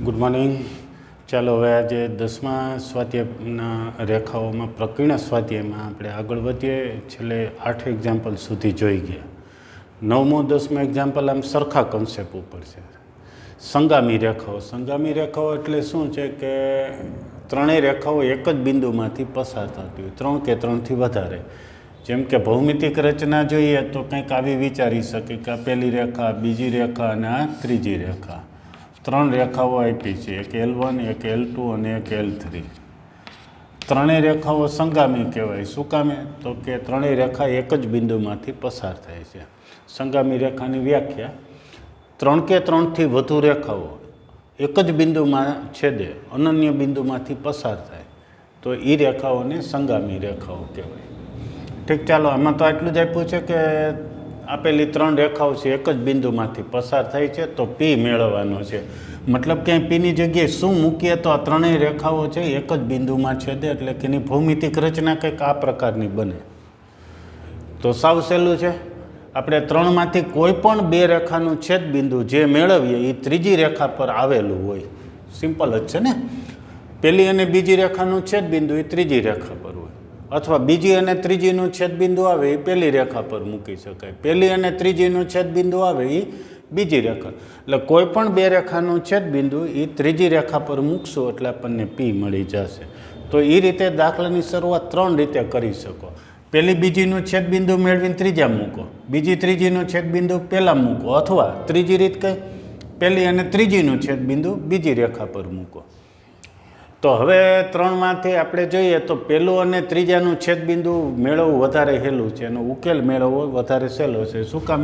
Good morning. ચાલો હવે આજે 10મા સ્વાધ્યાયના રેખાઓમાં પ્રકીર્ણ સ્વાધ્યાયમાં આપણે આગળ વધીએ. છેલ્લે 8 એક્ઝામ્પલ સુધી જોઈ ગયા. 9મો 10મો એક્ઝામ્પલ આમ સરખા કન્સેપ્ટ ઉપર છે. સંગામી રેખાઓ. સંગામી રેખાઓ એટલે શું છે કે ત્રણેય રેખાઓ એક જ બિંદુમાંથી પસાર થતી હોય, 3 કે 3થી વધારે. જેમ કે ભૌમિતિક રચના જોઈએ તો કંઈક આવી વિચારી શકે કે આ પહેલી રેખા, બીજી રેખા અને આ ત્રીજી રેખા. 3 રેખાઓ આપી છે, એક L1, એક L2 અને એક L3. ત્રણેય રેખાઓ સંગામી કહેવાય. શું કામે? તો કે ત્રણેય રેખા એક જ બિંદુમાંથી પસાર થાય છે. સંગામી રેખાની વ્યાખ્યા: 3 કે 3થી વધુ રેખાઓ એક જ બિંદુમાં છેદે, અનન્ય બિંદુમાંથી પસાર થાય તો એ રેખાઓને સંગામી રેખાઓ કહેવાય. ઠીક, ચાલો આમાં તો આટલું જ આપ્યું છે કે આપેલી 3 રેખાઓ છે એક જ બિંદુમાંથી પસાર થાય છે તો P મેળવવાનો છે. મતલબ કે Pની જગ્યાએ શું મૂકીએ તો આ ત્રણેય રેખાઓ છે એક જ બિંદુમાં છેદે, એટલે કે એની ભૌમિતિક રચના કંઈક આ પ્રકારની બને. તો સાવ સહેલું છે. આપણે 3માંથી કોઈ પણ 2 રેખાનું છેદ બિંદુ જે મેળવીએ એ ત્રીજી રેખા પર આવેલું હોય. સિમ્પલ જ છે ને. પહેલી અને બીજી રેખાનું છેદ બિંદુ એ ત્રીજી રેખા પર હોય, અથવા બીજી અને ત્રીજીનું છેદબિંદુ આવે એ પહેલી રેખા પર મૂકી શકાય. પહેલી અને ત્રીજીનું છેદબિંદુ આવે એ બીજી રેખા. એટલે કોઈ પણ 2 રેખાનું છેદબિંદુ એ ત્રીજી રેખા પર મૂકશો એટલે આપણને P મળી જશે. તો એ રીતે દાખલાની શરૂઆત 3 રીતે કરી શકો. પહેલી બીજીનું છેદબિંદુ મેળવીને ત્રીજા મૂકો, બીજી ત્રીજીનું છેદબિંદુ પહેલાં મૂકો, અથવા ત્રીજી રીત કંઈ પહેલી અને ત્રીજીનું છેદબિંદુ બીજી રેખા પર મૂકો. તો હવે 3માંથી આપણે જોઈએ તો પહેલું અને ત્રીજાનું છેદબિંદુ મેળવવું વધારે સહેલું છે, એનો ઉકેલ મેળવવો વધારે સહેલો છે. શું કામ?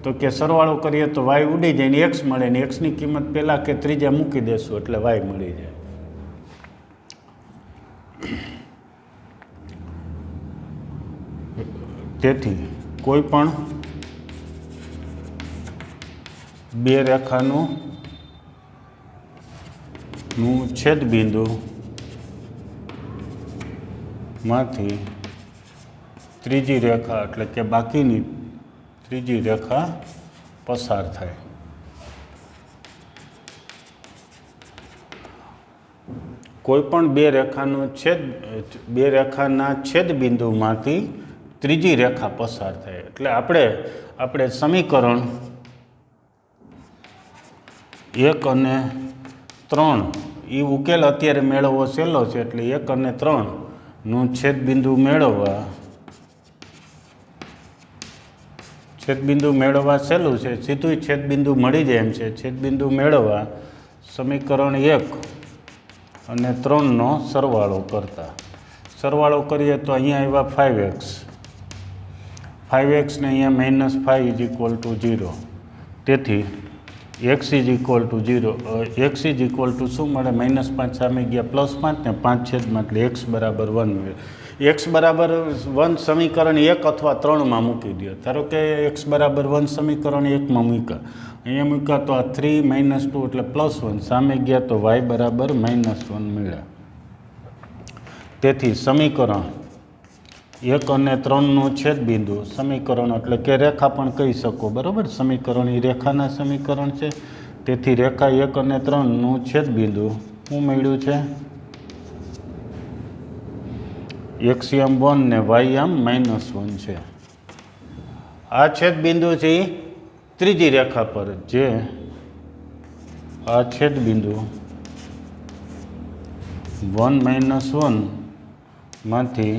તો કે સરવાળો કરીએ તો y ઉડી જાય ને x મળે, ને xની કિંમત પહેલાં કે ત્રીજા મૂકી દેશું એટલે y મળી જાય. તેથી કોઈ પણ 2 રેખાનું છેદબિંદુ માંથી ત્રીજી રેખા એટલે કે બાકીની ત્રીજી રેખા પસાર થાય. કોઈ પણ 2 રેખાના છેદબિંદુમાંથી ત્રીજી રેખા પસાર થાય એટલે આપણે સમીકરણ 1 અને 3 એ ઉકેલ અત્યારે મેળવવો સહેલો છે. એટલે 1 અને 3નું છેદબિંદુ મેળવવા સહેલું છે. સીધું છેદબિંદુ મળી જાય એમ છે. છેદબિંદુ મેળવવા સમીકરણ 1 અને 3નો સરવાળો કરતા. સરવાળો કરીએ તો અહીંયા આવ્યા 5x ને અહીંયા -5 = 0. તેથી x = 0. x શું મળે? -5 સામે ગયા +5 ને 5/, એટલે x બરાબર 1 મળે. x બરાબર 1 સમીકરણ 1 અથવા 3માં મૂકી દો. ધારો કે x બરાબર 1 સમીકરણ 1માં મૂક્યા, અહીંયા મૂક્યા તો આ 3 - 2 એટલે +1, સામે ગયા તો y બરાબર -1 મળ્યા. તેથી સમીકરણ 1 અને 3નું છેદબિંદુ, સમીકરણ એટલે કે રેખા પણ કહી શકો, બરાબર? સમીકરણ એ રેખાના સમીકરણ છે. તેથી રેખા 1 અને 3નું છેદબિંદુ શું મળ્યું છે? x આમ 1 ને y આમ -1 છે. આ છેદબિંદુ છે એ ત્રીજી રેખા પર, જે આ છેદબિંદુ 1 - 1 માંથી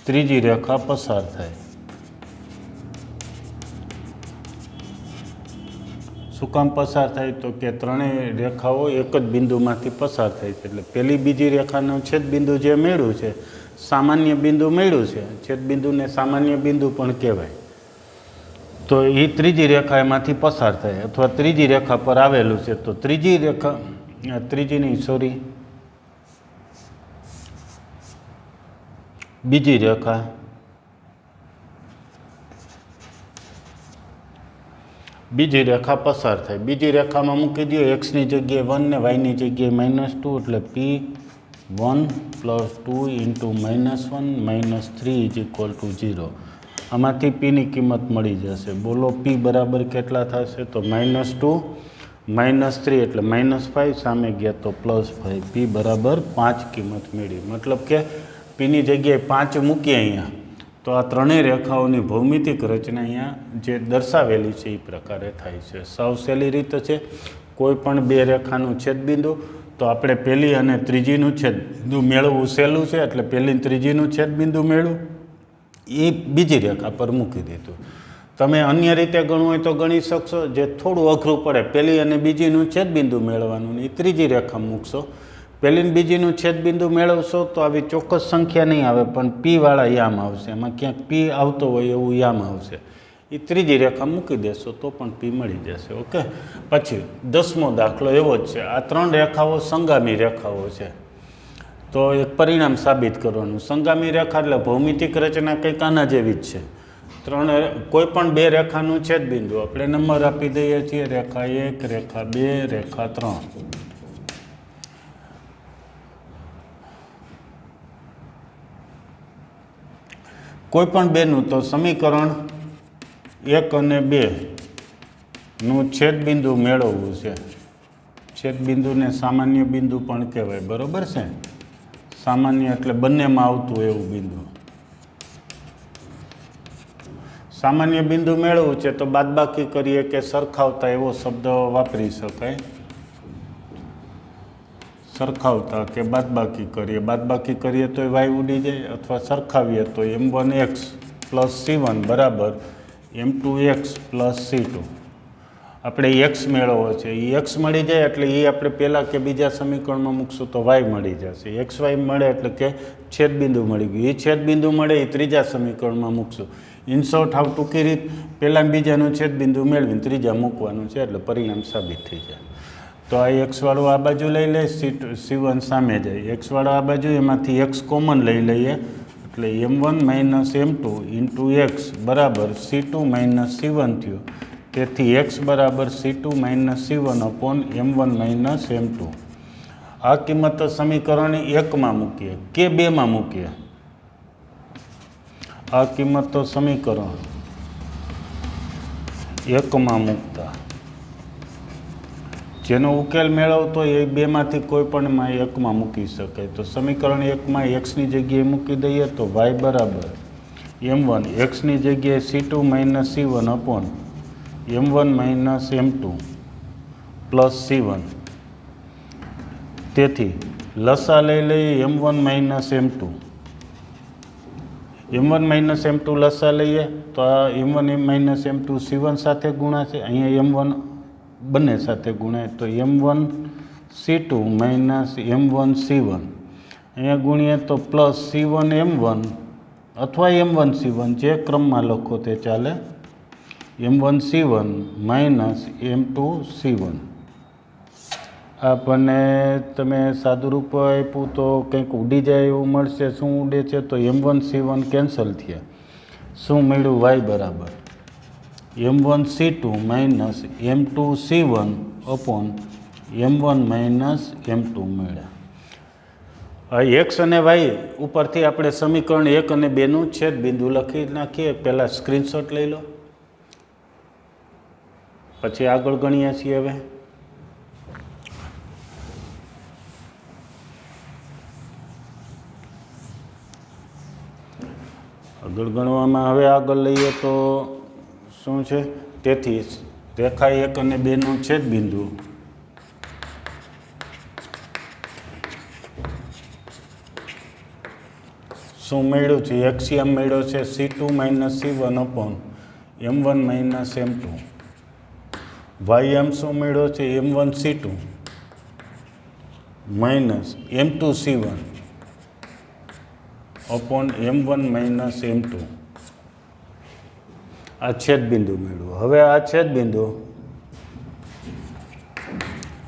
ત્રીજી રેખા પસાર થાય. શું કામ પસાર થાય? તો કે ત્રણેય રેખાઓ એક જ બિંદુમાંથી પસાર થાય છે. એટલે પહેલી બીજી રેખાનું છેદબિંદુ જે મળ્યું છે, સામાન્ય બિંદુ મળ્યું છે, છેદબિંદુને સામાન્ય બિંદુ પણ કહેવાય. તો એ ત્રીજી રેખા એમાંથી પસાર થાય, અથવા ત્રીજી રેખા પર આવેલું છે. તો બીજી રેખા પસાર થાય. બીજી રેખામાં મૂકી દો xની જગ્યાએ 1 ને yની જગ્યાએ -2, એટલે P1 + 2 × -1 - 3 = 0. આમાંથી Pની કિંમત મળી જશે. બોલો P બરાબર કેટલા થશે? તો -2 -3 એટલે -5 સામે ગયા તો +5 p બરાબર 5 કિંમત મેળવી મતલબ કે પીની જગ્યાએ 5 મૂકીએ અહીંયા તો આ ત્રણેય રેખાઓની ભૌમિતિક રચના અહીંયા જે દર્શાવેલી છે એ પ્રકારે થાય છે. સાવ સહેલી રીત છે. કોઈ પણ બે રેખાનું છેદબિંદુ તો આપણે પહેલી અને ત્રીજીનું છેદબિંદુ મેળવવું સહેલું છે એટલે પહેલી અને ત્રીજીનું છેદબિંદુ મેળવું એ બીજી રેખા પર મૂકી દીધું. તમે અન્ય રીતે ગણવું હોય તો ગણી શકશો. જે થોડું અઘરું પડે પહેલી અને બીજીનું છેદબિંદુ મેળવવાનું એ ત્રીજી રેખા મૂકશો. પહેલી ને બીજીનું છેદબિંદુ મેળવશો તો આવી ચોક્કસ સંખ્યા નહીં આવે પણ પીવાળા યામ આવશે. એમાં ક્યાંક પી આવતો હોય એવું યામ આવશે. એ ત્રીજી રેખા મૂકી દેશો તો પણ પી મળી જશે. ઓકે. પછી 10મો દાખલો એવો જ છે. આ ત્રણ રેખાઓ સંગામી રેખાઓ છે. તો એક પરિણામ સાબિત કરવાનું. સંગામી રેખા એટલે ભૌમિતિક રચના કંઈક આના જેવી જ છે. કોઈ પણ બે રેખાનું છેદબિંદુ આપણે નંબર આપી દઈએ છીએ. રેખા 1, રેખા 2, રેખા 3. કોઈ પણ બેનું તો સમીકરણ 1 અને 2નું છેદબિંદુ મેળવવું છે. છેદબિંદુને સામાન્ય બિંદુ પણ કહેવાય. બરાબર છે. સામાન્ય એટલે બંનેમાં આવતું એવું બિંદુ. સામાન્ય બિંદુ મેળવવું છે તો બાદબાકી કરીએ કે સરખાવતા એવો શબ્દ વાપરી શકાય. સરખાવતા કે બાદબાકી કરીએ. બાદબાકી કરીએ તો વાય ઉડી જાય અથવા સરખાવીએ તો m1x + c1 બરાબર m2x + c2. આપણે x મેળવવો છે. એ x મળી જાય એટલે એ આપણે પહેલાં કે બીજા સમીકરણમાં મૂકશું તો y મળી જશે. xy મળે એટલે કે છેદબિંદુ મળી ગયું. એ છેદબિંદુ મળે એ ત્રીજા સમીકરણમાં મૂકશું. ઇન શોર્ટ હાવ ટૂંકી રીત પહેલાં બીજાનું છેદબિંદુ મેળવીને ત્રીજા મૂકવાનું છે એટલે પરિણામ સાબિત થઈ જાય. તો આ x વાળું આ બાજુ લઈ લે, c1 સામે જાય. x વાળો આ બાજુ એમાંથી x કોમન લઈ લઈએ એટલે m1 - m2 × x બરાબર c2 - c1 થયું. તેથી x બરાબર c2 - c1 / m1 - m2. આ કિંમત સમીકરણ 1માં મૂકીએ કે 2માં મૂકીએ. આ કિંમત તો સમીકરણ 1માં મૂકતા જેનો ઉકેલ મેળવતો એ બેમાંથી કોઈ પણમાં 1માં મૂકી શકાય. તો સમીકરણ 1માં xની જગ્યાએ મૂકી દઈએ તો y બરાબર m1 xની જગ્યાએ c2 - c1 / m1 - m2 + c1. તેથી લસા લઈ લઈએ m1 - m2. m1 - m2 લસા લઈએ તો આ m1 - m2 c1 સાથે ગુણાશે. અહીંયા m1 બંને સાથે ગુણાય તો m1 c2 - m1 c1. અહીંયા ગુણીએ તો પ્લસ c1 m1 અથવા m1 c1 જે ક્રમમાં લખો તે ચાલે. m1 c1 - m2 c1. આપણને તમે સાદું રૂપ આપ્યું તો કંઈક ઉડી જાય એવું મળશે. શું ઉડે છે તો m1 c1 કેન્સલ થયા. શું મળ્યું? y બરાબર m1 c2 - m2 c1 / m1 - m2 મળ્યા. x અને y ઉપરથી આપણે સમીકરણ 1 અને 2નું છેદબિંદુ લખી નાખીએ. પહેલાં સ્ક્રીનશોટ લઈ લો પછી આગળ ગણીએ છીએ. હવે આગળ ગણવામાં હવે આગળ લઈએ તો શું છે? તેથી રેખા 1 અને 2નું છેદબિંદુ શું મળ્યું છે? એક્સિયમ મળ્યો છે c2 - c1 / m1 - m2. ym શું મળ્યો છે? m1 c2 - m2 c1 / m1 - m2. આ છેદબિંદુ મેળવ્યું. હવે આ છેદબિંદુ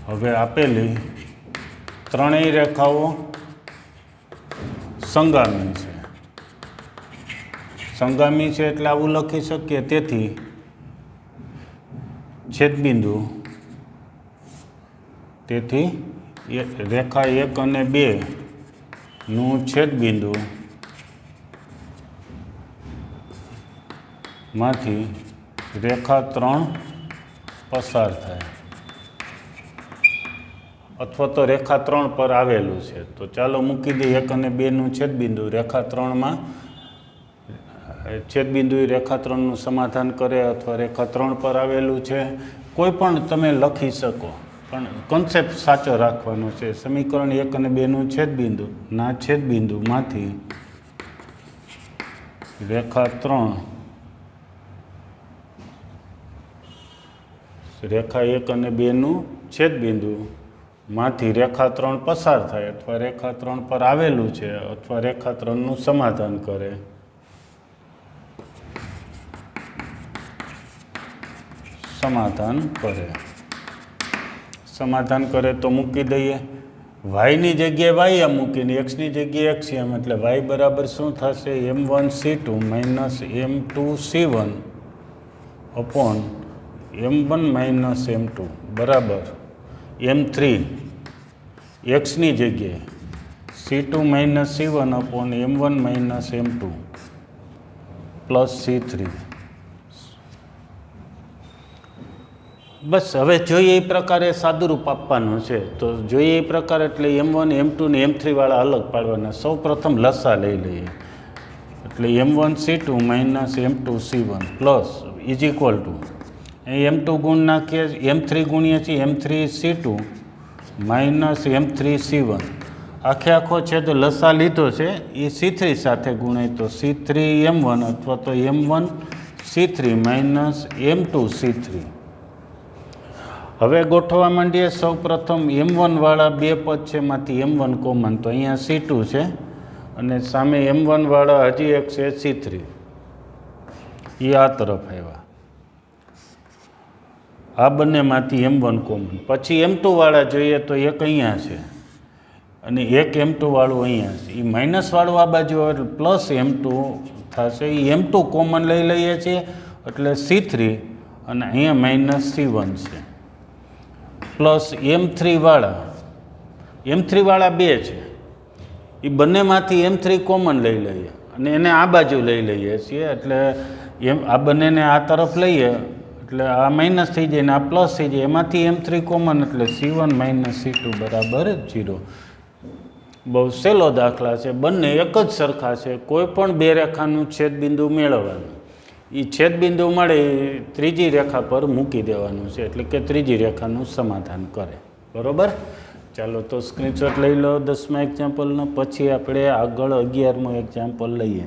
હવે આપેલી ત્રણેય રેખાઓ સંગામી છે. સંગામી છે એટલે આવું લખી શકીએ. તેથી છેદબિંદુ રેખા 1 અને 2નું છેદબિંદુ માંથી રેખા 3 પસાર થાય. અથવા તો રેખા 3 પર આવેલું છે. તો ચાલો મૂકી દઈએ 1 અને 2નું છેદબિંદુ રેખા 3માં છેદબિંદુ રેખા 3નું સમાધાન કરે અથવા રેખા 3 પર આવેલું છે. કોઈ પણ તમે લખી શકો, પણ કોન્સેપ્ટ સાચો રાખવાનો છે. સમીકરણ 1 અને 2નું છેદબિંદુના છેદબિંદુમાંથી રેખા 1 અને 2નું છેદબિંદુમાંથી રેખા 3 પસાર થાય અથવા રેખા 3 પર આવેલું છે અથવા રેખા 3નું સમાધાન કરે. સમાધાન કરે તો મૂકી દઈએ. વાયની જગ્યાએ વાય મૂકીને એક્સની જગ્યાએ એક્સ એટલે વાય બરાબર શું થશે? m1c2 minus m2c1 upon m1 minus m2 બરાબર m3 એક્સની જગ્યાએ c2 minus c1 upon m1 minus m2 plus c3. બસ હવે જોઈએ એ પ્રકારે સાદુરૂપ આપવાનું છે. તો જોઈએ એ પ્રકાર એટલે m1 m2 ને m3 વાળા અલગ પાડવાના. સૌ પ્રથમ લસા લઈ લઈએ એટલે m1c2 minus m2c1 plus is equal to m2 ગુણ નાખીએ m3 ગુણીએ છીએ m3c2 માઇનસ m3c1 આખો છે તો લસા લીધો છે એ c3 સાથે ગુણાય તો c3 m1 અથવા તો m1 c3 માઇનસ m2c3. હવે ગોઠવવા માંડીએ. સૌ પ્રથમ m1 વાળા બે પદ છે એમાંથી m1 કોમન તો અહીંયા c2 છે અને સામે m1 વાળા હજી એક છે c3 એ આ તરફ આવ્યા. આ બંનેમાંથી m1 કોમન. પછી m2 વાળા જોઈએ તો એક અહીંયા છે અને એક m2 વાળું અહીંયા છે. એ માઇનસ વાળું આ બાજુ એટલે પ્લસ m2 થશે. એ m2 કોમન લઈ લઈએ છીએ એટલે c3 અને અહીંયા માઇનસ c1 છે પ્લસ m3 વાળા બે છે એ બંનેમાંથી m3 કોમન લઈ લઈએ અને એને આ બાજુ લઈ લઈએ છીએ એટલે આ બંનેને આ તરફ લઈએ એટલે આ માઇનસ થઈ જાય ને આ પ્લસ થઈ જાય. એમાંથી m3 કોમન એટલે c1 માઇનસ c2 બરાબર 0. બહુ સહેલો દાખલા છે. બંને એક જ સરખા છે. કોઈ પણ બે રેખાનું છેદબિંદુ મેળવવાનું. એ છેદબિંદુ મળે ત્રીજી રેખા પર મૂકી દેવાનું છે એટલે કે ત્રીજી રેખાનું સમાધાન કરે. બરાબર. ચાલો તો સ્ક્રીનશોટ લઈ લો 10મા એક્ઝામ્પલનો. પછી આપણે આગળ 11મું એક્ઝામ્પલ લઈએ.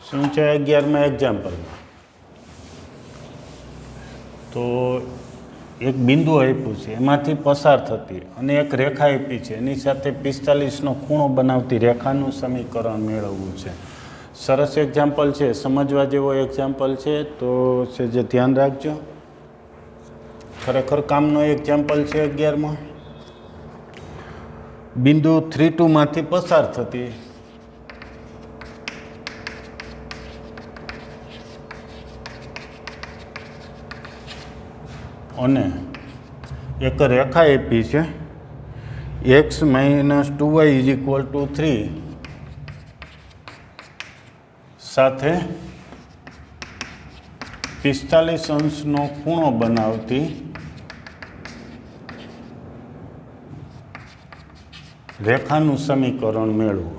શું છે 11મા એક્ઝામ્પલમાં? તો એક બિંદુ આપ્યું છે એમાંથી પસાર થતી અને એક રેખા આપી છે એની સાથે 45નો ખૂણો બનાવતી રેખાનું સમીકરણ મેળવવું છે. સરસ એક્ઝામ્પલ છે, સમજવા જેવો એક્ઝામ્પલ છે. તો છે જે ધ્યાન રાખજો, ખરેખર કામનો એક્ઝામ્પલ છે. 11માં બિંદુ 3 2 માંથી પસાર થતી અને એક રેખા આપી છે x minus 2y is equal to 3 સાથે 45 અંશનો ખૂણો બનાવતી રેખાનું સમીકરણ મેળવો.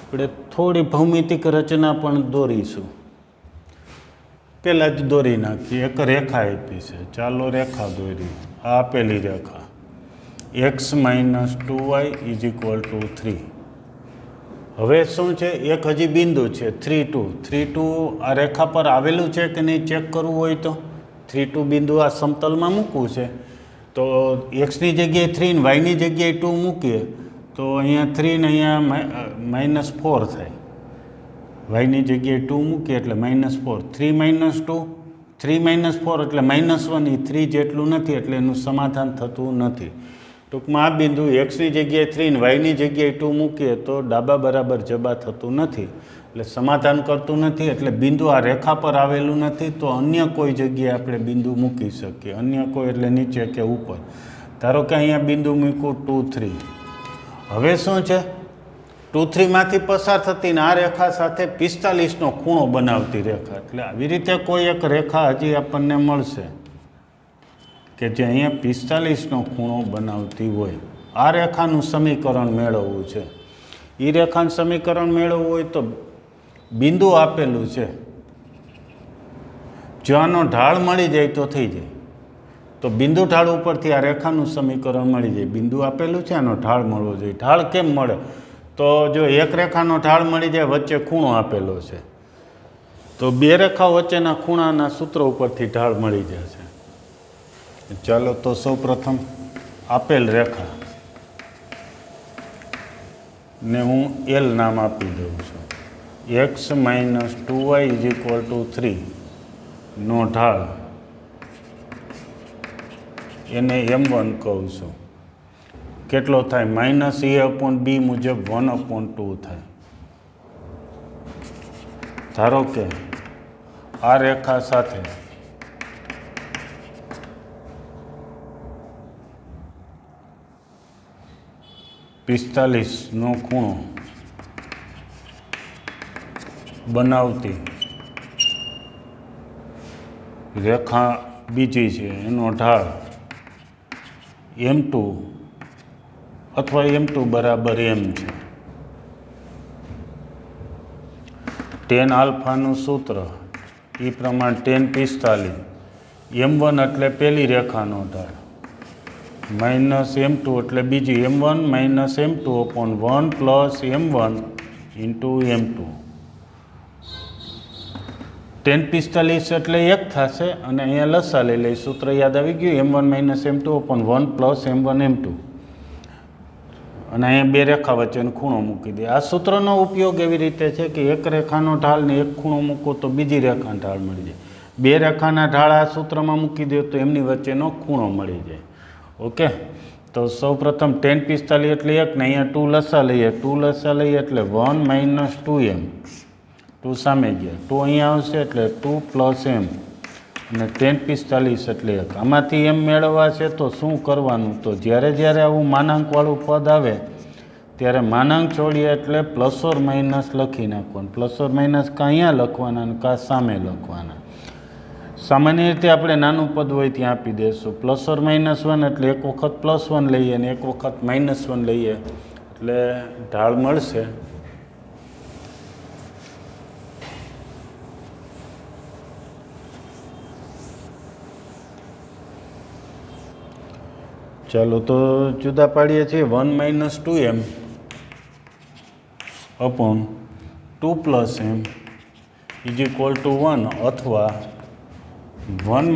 આપણે થોડી ભૌમિતિક રચના પણ દોરીશું. પહેલાં જ દોરી નાખીએ. એક રેખા આપી છે, ચાલો રેખા દોરી. આ આપેલી રેખા x minus 2y is equal to 3. હવે શું છે? એક હજી બિંદુ છે 3 2 આ રેખા પર આવેલું છે કે નહીં ચેક કરવું હોય તો 3 2 બિંદુ આ સમતલમાં મૂકવું છે. તો એક્સની જગ્યાએ 3 ને વાયની જગ્યાએ 2 મૂકીએ તો અહીંયા 3 ને અહીંયા -4 થાય. વાયની જગ્યાએ 2 મૂકીએ એટલે -4. 3 -2 3 -4 એટલે -1. એ 3 જેટલું નથી એટલે એનું સમાધાન થતું નથી. ટૂંકમાં આ બિંદુ એક્સની જગ્યાએ 3 ને વાયની જગ્યાએ 2 મૂકીએ તો ડાબા બરાબર જબા થતું નથી એટલે સમાધાન કરતું નથી. એટલે બિંદુ આ રેખા પર આવેલું નથી. તો અન્ય કોઈ જગ્યાએ આપણે બિંદુ મૂકી શકીએ. અન્ય કોઈ એટલે નીચે કે ઉપર. ધારો કે અહીંયા બિંદુ મૂક્યું 2 3. હવે શું છે? 2 2 3માંથી પસાર થતી ને આ રેખા સાથે 45નો ખૂણો બનાવતી રેખા. એટલે આવી રીતે કોઈ એક રેખા હજી આપણને મળશે કે જે અહીંયા 45નો ખૂણો બનાવતી હોય. આ રેખાનું સમીકરણ મેળવવું છે. એ રેખાનું સમીકરણ મેળવવું હોય તો બિંદુ આપેલું છે, જો આનો ઢાળ મળી જાય તો થઈ જાય. તો બિંદુ ઢાળ ઉપરથી આ રેખાનું સમીકરણ મળી જાય. બિંદુ આપેલું છે, આનો ઢાળ મળવો જોઈએ. ઢાળ કેમ મળે? તો જો એક રેખાનો ઢાળ મળી જાય, વચ્ચે ખૂણો આપેલો છે, તો બે રેખાઓ વચ્ચેના ખૂણાના સૂત્ર ઉપરથી ઢાળ મળી જશે. ચાલો તો સૌ પ્રથમ આપેલ રેખા ને હું એલ નામ આપી દઉં છું. x - 2y = 3 નો ઢાળ એને m1 કહું છું. કેટલો થાય? -a/b મુજબ 1/2 થાય. ધારો કે આ રેખા સાથે નો ખૂણો બનાવતી રેખા બીજી છે, એનો ઢાળ m2 અથવા m2 બરાબર m છે. tan આલ્ફાનું સૂત્ર એ પ્રમાણે tan 45 m1 એટલે પહેલી રેખાનો ઢાળ, -m2 એટલે બીજી m1 - m2/1 + m1 × m2. tan 45 એટલે 1 થશે અને અહીંયા લસા લઈ લઈ. સૂત્ર યાદ આવી ગયું, m1 - m2/1 + m1 m2. અને અહીંયા બે રેખા વચ્ચેનો ખૂણો મૂકી દે. આ સૂત્રનો ઉપયોગ એવી રીતે છે કે એક રેખાનો ઢાળ ને એક ખૂણો મૂકો તો બીજી રેખાનો ઢાળ મળી જાય. બે રેખાના ઢાળ આ સૂત્રમાં મૂકી દો તો એમની વચ્ચેનો ખૂણો મળી જાય. ઓકે, તો સૌ પ્રથમ tan 45 એટલે 1 ને અહીંયા 2 લસા લઈએ. 2 લસા લઈએ એટલે 1 - 2m. 2 સામે ગયા, 2 અહીંયા આવશે એટલે 2 + m અને tan 45 એટલે 1. આમાંથી એમ મેળવવા છે તો શું કરવાનું? તો જ્યારે જ્યારે આવું માનાંકવાળું પદ આવે ત્યારે માનાંક છોડીએ એટલે ± લખી નાખવાનું. ± કાં અહીંયા લખવાના અને કાં સામે લખવાના. સામાન્ય રીતે આપણે નાનું પદ હોય ત્યાં આપી દઈશું. ± 1 એટલે એક વખત +1 લઈએ અને એક વખત -1 લઈએ એટલે ઢાળ મળશે ચાલો તો જુદા પાડીએ છીએ. 1 - 2m/2 + m = 1 અથવા 1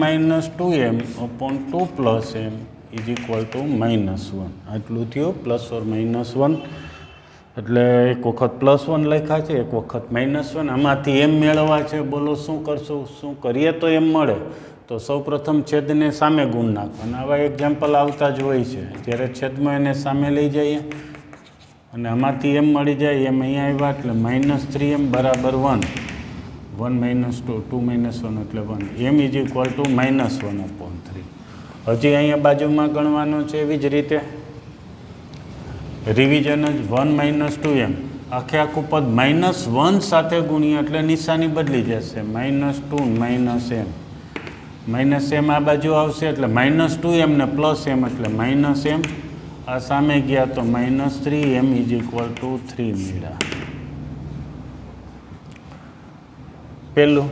- 2m/2 + m = -1. આટલું થયું ±1. એટલે એક વખત +1 લખ્યા છે, એક વખત -1. આમાંથી એમ મેળવવા છે. બોલો શું કરશું? શું કરીએ તો એમ મળે? તો સૌપ્રથમ છેદને સામે ગુણ નાખવાના. આવા એક્ઝામ્પલ આવતા જ હોય છે. જ્યારે છેદમાં એને સામે લઈ જઈએ અને આમાંથી એમ મળી જાય, એમ અહીંયા આવ્યા એટલે -3m બરાબર 1. 1 - 2 2 - 1 એટલે 1. m = -1/3. હજી અહીંયા બાજુમાં ગણવાનું છે. એવી જ રીતે રિવિઝન જ 1 - 2m આખે આખું પદ -1 સાથે ગુણીએ એટલે નિશાની બદલી જશે. -2 -m આ બાજુ આવશે એટલે -2m ને +m એટલે -m. આ સામે ગયા તો -3m = 3 મળ્યા. પેલું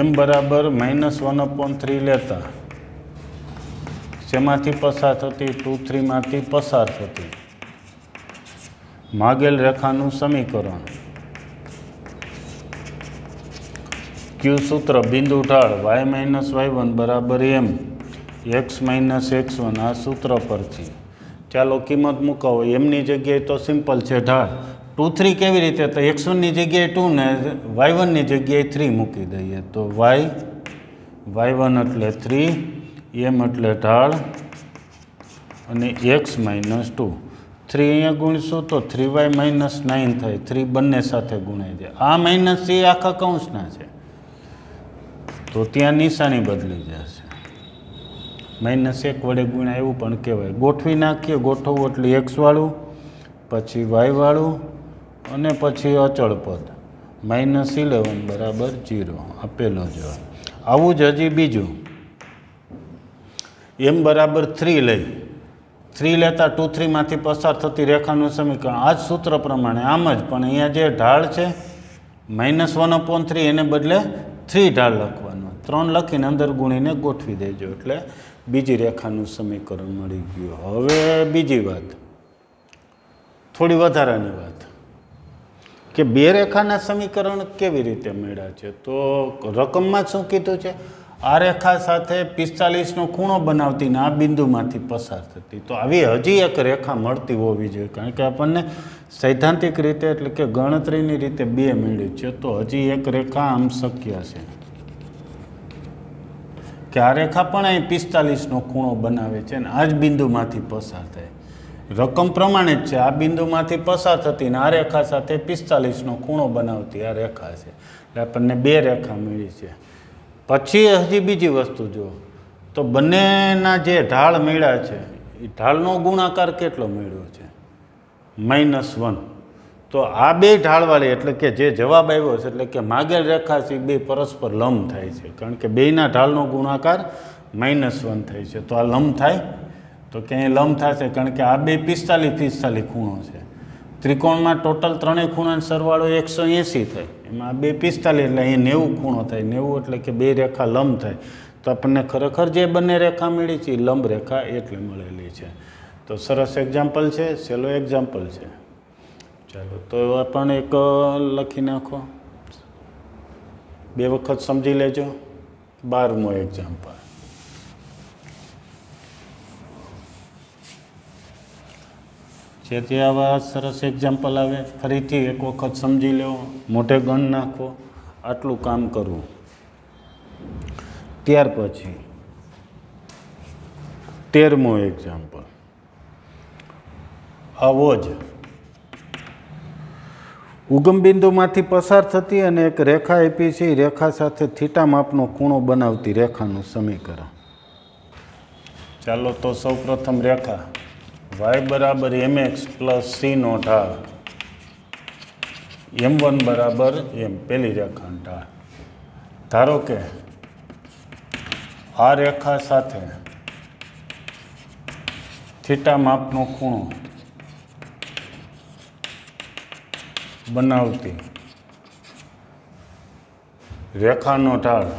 m બરાબર -1/3 લેતા શેમાંથી પસાર થતી? 2 3માંથી પસાર થતી માગેલ રેખાનું સમીકરણ. ક્યુ સૂત્ર બિંદુ ઢાળ y - y1 બરાબર m x - x1. આ સૂત્ર પરથી ચાલો કિંમત મૂકાવો. એમની જગ્યાએ તો સિમ્પલ છે ઢાળ. 2 3 કેવી રીતે? તો x1ની જગ્યાએ 2 ને y1ની જગ્યાએ 3 મૂકી દઈએ તો y1 એટલે 3, m એટલે ઢાળ અને x - 2. 3 અહીંયા ગુણીશું તો 3y - 9 થાય. 3 બંને સાથે ગુણાઈ જાય. આ માઇનસ એ આખા કૌંસના છે તો ત્યાં નિશાની બદલી જશે. -1 વડે ગુણ્યા એવું પણ કહેવાય. ગોઠવી નાખીએ. ગોઠવવું એટલે x વાળું પછી વાયવાળું અને પછી અચળ પદ -11 બરાબર 0 આપેલો જવાબ. આવું જ હજી બીજું m બરાબર 3 લઈ 3 લેતા 2 3માંથી પસાર થતી રેખાનું સમીકરણ આ જ સૂત્ર પ્રમાણે આમ જ, પણ અહીંયા જે ઢાળ છે -1/3 એને બદલે 3 ઢાળ લખવાનો, 3 લખીને અંદર ગુણીને ગોઠવી દેજો એટલે બીજી રેખાનું સમીકરણ મળી ગયું. હવે બીજી વાત, થોડી વધારાની વાત કે બે રેખાના સમીકરણ કેવી રીતે મળ્યા છે. તો રકમમાં શું કીધું છે, આ રેખા સાથે 45નો ખૂણો બનાવતી ને આ બિંદુમાંથી પસાર થતી. તો આવી હજી એક રેખા મળતી હોવી જોઈએ, કારણ કે આપણને સૈદ્ધાંતિક રીતે એટલે કે ગણતરીની રીતે બે મળ્યું છે. તો હજી એક રેખા આમ શક્ય છે કે આ રેખા પણ અહીં 45નો ખૂણો બનાવે છે અને આ જ બિંદુમાંથી પસાર થાય. રકમ પ્રમાણે જ છે, આ બિંદુમાંથી પસાર થતી ને આ રેખા સાથે 45નો ખૂણો બનાવતી આ રેખા છે. એટલે આપણને બે રેખા મળી છે. પછી હજી બીજી વસ્તુ જુઓ તો બંનેના જે ઢાળ મળ્યા છે એ ઢાળનો ગુણાકાર કેટલો મળ્યો છે, -1. તો આ બે ઢાળવાળી એટલે કે જે જવાબ આવ્યો છે એટલે કે માગેલ રેખા છે બે પરસ્પર લંબ થાય છે, કારણ કે બેયના ઢાળનો ગુણાકાર -1 થાય છે. તો આ લંબ થાય તો ક્યાંય લંબ થશે, કારણ કે આ બે 45 ખૂણો છે. ત્રિકોણમાં ટોટલ ત્રણેય ખૂણાનો સરવાળો 180 થાય, એમાં બે 45 એટલે અહીંયા 90 ખૂણો થાય. 90 એટલે કે બે રેખા લંબ થાય. તો આપણને ખરેખર જે બંને રેખા મળી છે એ લંબ રેખા એટલે મળેલી છે. તો સરસ એક્ઝામ્પલ છે, સહેલો એક્ઝામ્પલ છે. ચાલો તો પણ એક લખી નાખો, બે વખત સમજી લેજો. 12મો એક્ઝામ્પલ. જેથી આવા સરસ એક્ઝામ્પલ આવે ફરીથી એક વખત સમજી લો, મોઢે ગણ નાખો, આટલું કામ કરવું. ત્યાર પછી 13મો એક્ઝામ્પલ આવો જ ઉગમ બિંદુમાંથી પસાર થતી અને એક રેખા આપી છે, એ રેખા સાથે થીટા માપનો ખૂણો બનાવતી રેખાનું સમીકરણ. ચાલો તો સૌ પ્રથમ રેખા y બરાબર mx પ્લસ c નો ઢાળ, m1 બરાબર m, પેલી રેખાનો ઢાળ. ધારો કે આ રેખા સાથે થીટા માપનો ખૂણો બનાવતી રેખાનો ઢાળ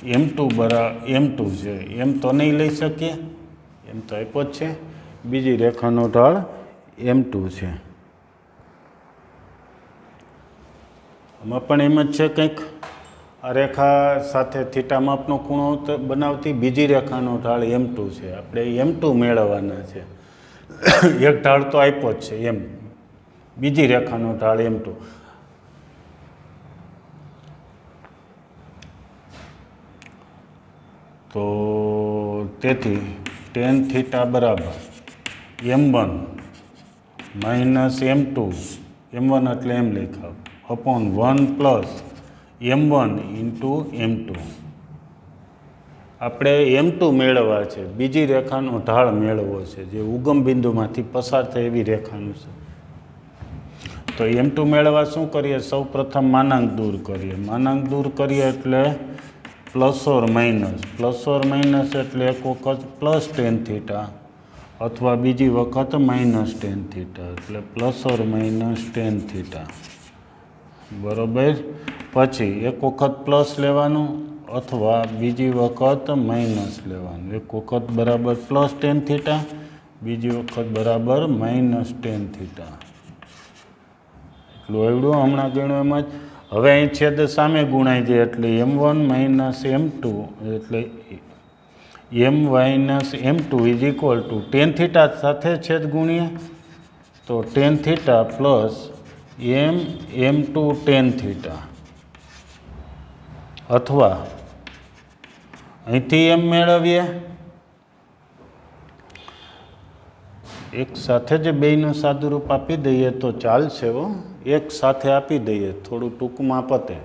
m2 છે. એમ તો નહીં લઈ શકીએ, એમ તો આપ્યો જ છે. બીજી રેખાનો ઢાળ m2 છે. આમાં પણ એમ જ છે કંઈક, આ રેખા સાથે થીટા માપનો ખૂણો બનાવતી બીજી રેખાનો ઢાળ m2 છે. આપણે m2 મેળવવાના છે. એક ઢાળ તો આપ્યો જ છે એમ, બીજી રેખાનો ઢાળ m2. તો તેથી tan થીટા બરાબર m1 માઇનસ m2, m1 એટલે એમ લખાવ, upon 1 plus m1 into m2. આપણે m2 મેળવવા છે, બીજી રેખાનો ઢાળ મેળવવો છે જે ઉગમ બિંદુમાંથી પસાર થાય એવી રેખાનું છે. તો m2 મેળવવા શું કરીએ, સૌ પ્રથમ માનાંક દૂર કરીએ. માનાંક દૂર કરીએ એટલે પ્લસ ઓર માઇનસ એટલે એક વખત પ્લસ tan થીટા અથવા બીજી વખત માઇનસ tan થીટા, એટલે plus or minus tan theta બરાબર. પછી એક વખત પ્લસ લેવાનું અથવા બીજી વખત માઇનસ લેવાનું. એક વખત બરાબર પ્લસ tan થીટા, બીજી વખત બરાબર માઇનસ tan થીટા. એટલું આવડું, હમણાં ગણ્યું એમ જ. હવે અહીં છેદ સામે ગુણાઈ જાય એટલે m1 માઇનસ m2 એટલે m minus m2 is equal to tan theta સાથે છેદ ગુણીએ તો tan theta plus m2 tan theta, અથવા અહીંથી m મેળવીએ, એક સાથે જ બેયનું સાદુરૂપ આપી દઈએ તો ચાલશે. એક સાથે આપી દઈએ, થોડું ટૂંકમાં પતે.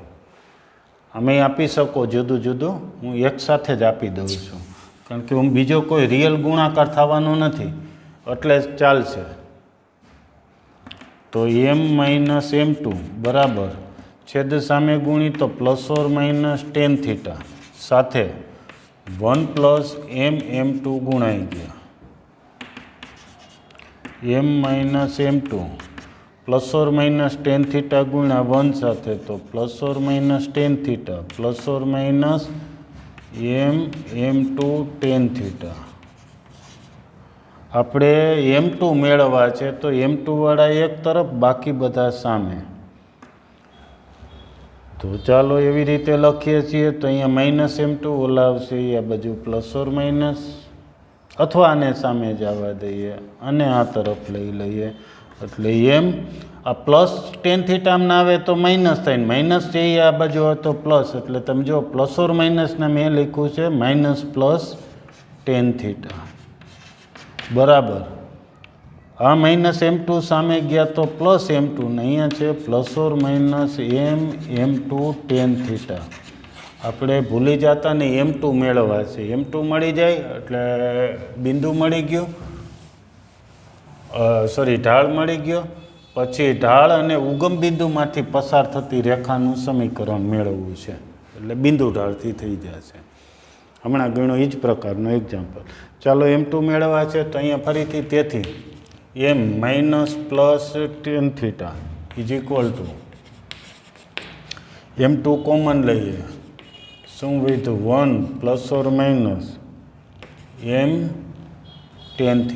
અમે આપી શકો જુદું જુદું, હું એક સાથે જ આપી દઉં છું, કારણ કે હું બીજો કોઈ રિયલ ગુણાકાર થવાનો નથી. એટલે ચાલશે. તો m માઇનસ m2 બરાબર છેદ સામે ગુણી તો ±tan θ સાથે 1 પ્લસ m2 ગુણાઈ ગયા. m માઇનસ m2 ±tan θ ગુણ્યા 1 સાથે તો ±tan θ ±m2 tan θ. આપણે m2 મેળવવા છે તો m2 વાળા એક તરફ બાકી બધા સામે. તો ચાલો એવી રીતે લખીએ છીએ. તો અહીંયા -m2 ઓલાવશે આ બાજુ ± અથવા આને સામે જવા દઈએ અને આ તરફ લઈ લઈએ એટલે m આ પ્લસ tan θ ના આવે તો માઇનસ થાય, માઇનસ જઈએ આ બાજુ હોય તો પ્લસ, એટલે તમે જો ± ના મેં લખ્યું છે -tan θ બરાબર. આ -m2 સામે ગયા તો +m2 ને અહીંયા છે ±m2 tan θ. આપણે ભૂલી જતા ને m2 મેળવવા છે. m2 મળી જાય એટલે બિંદુ મળી ગયું, ઢાળ મળી ગયો. પછી ઢાળ અને ઉગમ બિંદુમાંથી પસાર થતી રેખાનું સમીકરણ મેળવવું છે એટલે બિંદુ ઢાળથી થઈ જશે. હમણાં ગણો એ જ પ્રકારનો એક્ઝામ્પલ. ચાલો m2 મેળવવા છે તો અહીંયા ફરીથી તેથી m -tan θ = m2 કોમન લઈએ શું વિથ 1 ± m tan θ.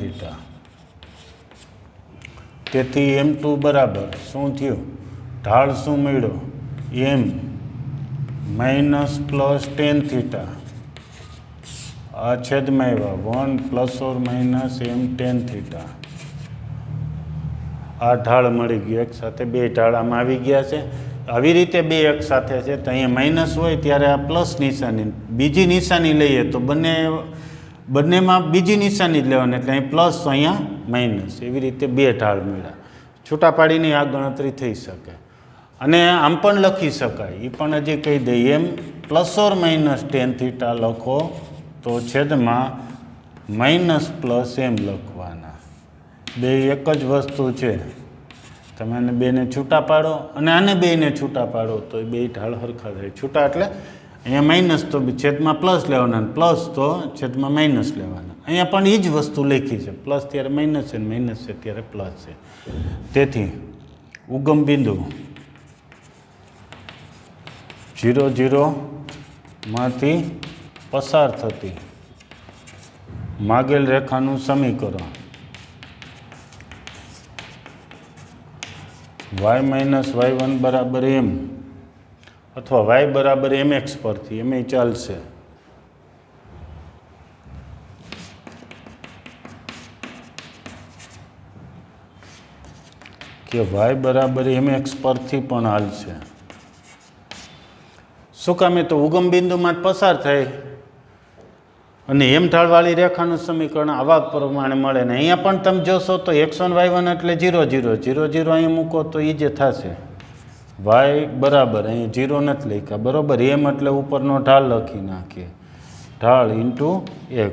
તેથી m2 બરાબર શું થયું? ઢાળ શું મળ્યો? m -tan θ આ છેદમાં આવ્યા 1 ± m tan θ. આ ઢાળ મળી ગયું. એક સાથે બે ઢાળ આમાં આવી ગયા છે. આવી રીતે બે એક સાથે છે તો અહીંયા માઇનસ હોય ત્યારે આ પ્લસ નિશાની, બીજી નિશાની લઈએ તો બંનેમાં બીજી નિશાની જ લેવાની એટલે અહીં પ્લસ અહીંયા માઇનસ. એવી રીતે બે ઢાળ મળ્યા. છૂટા પાડીને આ ગણતરી થઈ શકે અને આમ પણ લખી શકાય. એ પણ હજી કહી દઈએ એમ ±tan θ લખો તો છેદમાં -+m લખવાના. બે એક જ વસ્તુ છે. તમે આને બેને છૂટા પાડો અને આને બેને છૂટા પાડો તો બે ઢાળ સરખા થાય. છૂટા એટલે અહીંયા માઇનસ તો છેદમાં પ્લસ લેવાના, પ્લસ તો છેદમાં માઇનસ લેવાના. અહીંયા પણ એ જ વસ્તુ લખી છે. પ્લસ ત્યારે માઇનસ છે, માઇનસ છે ત્યારે પ્લસ છે. તેથી ઉગમ બિંદુ 0 0 માંથી પસાર થતી માગેલ રેખાનું સમીકરણ y - y1 બરાબર m અથવા y બરાબર mx પરથી એમ ચાલશે. કે y બરાબર mx પરથી પણ હાલશે. શું કામે? તો ઉગમ બિંદુમાં પસાર થાય અને એમ ઢાળવાળી રેખાનું સમીકરણ આવા પ્રમાણે મળે. ને અહીંયા પણ તમે જોશો તો x1 y1 એટલે 0 0 0 0 અહીં મૂકો તો એ જે થશે. y બરાબર અહીં 0 નથી લખ્યા બરાબર. એમ એટલે ઉપરનો ઢાળ લખી નાખીએ, ઢાળ ઇન્ટુ x.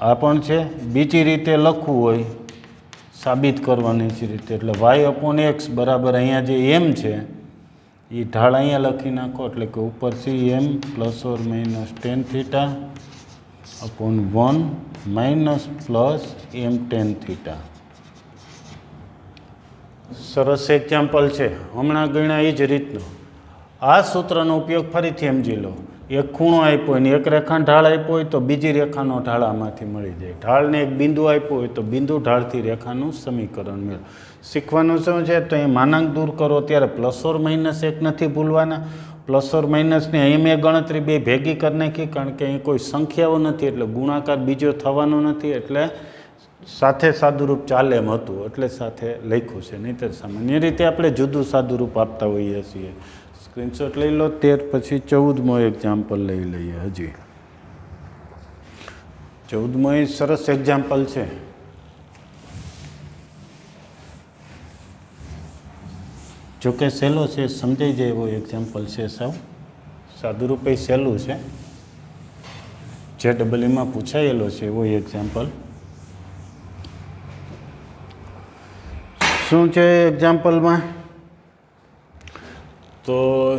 આ પણ છે. બીજી રીતે લખવું હોય સાબિત કરવાની છે રીતે એટલે y/x બરાબર અહીંયા જે m છે એ ઢાળ અહીંયા લખી નાખો એટલે કે ઉપરથી m ±tan θ / 1 -+m tan θ. સરસ એક્ઝામ્પલ છે. હમણાં ગણ્યા એ જ રીતનો આ સૂત્રનો ઉપયોગ ફરીથી સમજી લો. એક ખૂણો આપ્યો હોય ને એક રેખાનો ઢાળ આપ્યો હોય તો બીજી રેખાનો ઢાળ આમાંથી મળી જાય. ઢાળને એક બિંદુ આપ્યો હોય તો બિંદુ ઢાળથી રેખાનું સમીકરણ મેળવો. શીખવાનું શું છે? તો અહીં માનાંક દૂર કરો ત્યારે ±1 નથી ભૂલવાના. ±ને અહીં મેં ગણતરી બે ભેગી કરી નાખી કારણ કે અહીં કોઈ સંખ્યાઓ નથી એટલે ગુણાકાર બીજો થવાનો નથી એટલે સાથે સાદુરૂપ ચાલે એમ હતું એટલે સાથે લખ્યું છે. નહીંતર સામાન્ય રીતે આપણે જુદું સાદુરૂપ આપતા હોઈએ છીએ. સ્ક્રીનશોટ લઈ લો. 13 પછી 14મો એક્ઝામ્પલ લઈ લઈએ. હજી 14મો એ સરસ એક્ઝામ્પલ છે. જોકે સહેલો છે, સમજાઈ જાય એવો એક્ઝામ્પલ છે. સાદુરૂપ એ સહેલું છે. JEE માં પૂછાયેલો છે એવો એક્ઝામ્પલ. શું છે એક્ઝામ્પલમાં? તો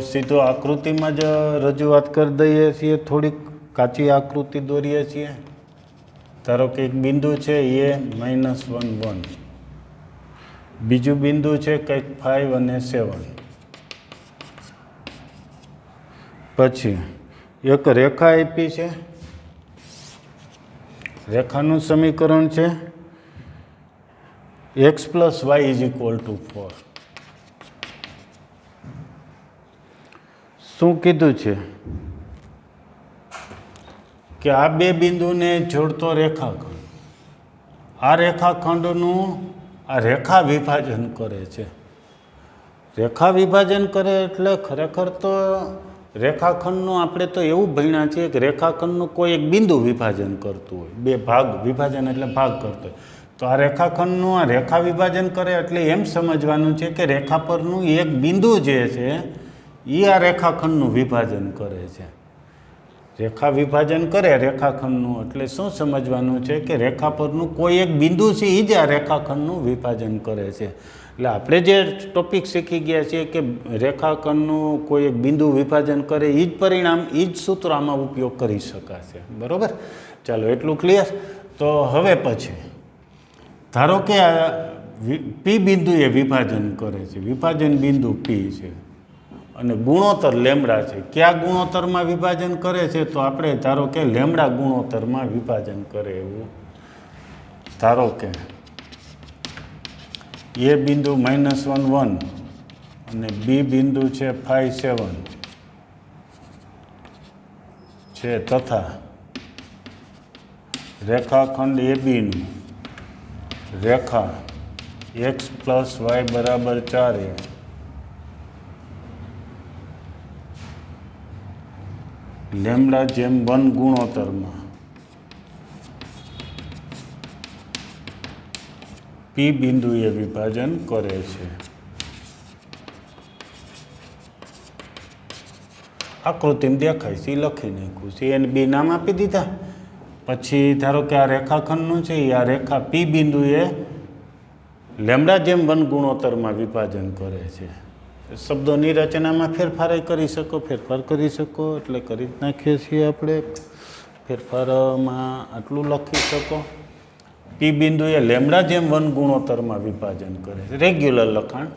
સીધો આકૃતિમાં જ રજૂઆત કરી દઈએ છીએ, થોડીક કાચી આકૃતિ દોરીએ છીએ. ધારો કે એક બિંદુ છે એ -1 1, બીજું બિંદુ છે કંઈક 5 અને 7. પછી એક રેખા આપી છે. રેખાનું સમીકરણ છે x + y = 4. શું કીધું છે કે આ બે બિંદુને જોડતો રેખાખંડ, આ રેખાખંડનું આ રેખા વિભાજન કરે છે. રેખા વિભાજન કરે એટલે ખરેખર તો રેખાખંડનું આપણે તો એવું ભણ્યા છીએ કે રેખાખંડનું કોઈ એક બિંદુ વિભાજન કરતું હોય, બે ભાગ, વિભાજન એટલે ભાગ કરતો હોય. તો આ રેખાખંડનું આ રેખા વિભાજન કરે એટલે એમ સમજવાનું છે કે રેખા પરનું એક બિંદુ જે છે એ આ રેખાખંડનું વિભાજન કરે છે. રેખા વિભાજન કરે રેખાખંડનું એટલે શું સમજવાનું છે કે રેખા પરનું કોઈ એક બિંદુ છે એ જ આ રેખાખંડનું વિભાજન કરે છે. એટલે આપણે જે ટોપિક શીખી ગયા છીએ કે રેખાખંડનું કોઈ એક બિંદુ વિભાજન કરે એ જ પરિણામ, એ જ સૂત્ર આમાં ઉપયોગ કરી શકાશે. બરાબર? ચાલો એટલું ક્લિયર. તો હવે પછી ધારો કે આ પી બિંદુએ વિભાજન કરે છે, વિભાજન બિંદુ પી છે અને ગુણોત્તર લેમડા છે. કયા ગુણોત્તરમાં વિભાજન કરે છે? તો આપણે ધારો કે લેમડા ગુણોત્તરમાં વિભાજન કરે એવું ધારો કે એ બિંદુ -1 1 અને બી બિંદુ છે 5 7 છે તથા રેખાખંડ એ બીનું રેખા x + y = 4 λ/1 ગુણોત્તરમાં પી બિંદુએ વિભાજન કરે છે. આકૃતિમાં દેખાય છે, લખી નાખ્યું છે, એને બી નામ આપી દીધા. પછી ધારો કે આ રેખાખંડનું છે એ આ રેખા પી બિંદુએ λ/1 ગુણોત્તરમાં વિભાજન કરે છે. શબ્દોની રચનામાં ફેરફાર કરી શકો એટલે કરી જ નાખીએ છીએ આપણે. ફેરફારમાં આટલું લખી શકો. પી બિંદુએ λ/1 ગુણોત્તરમાં વિભાજન કરે છે. રેગ્યુલર લખાણ.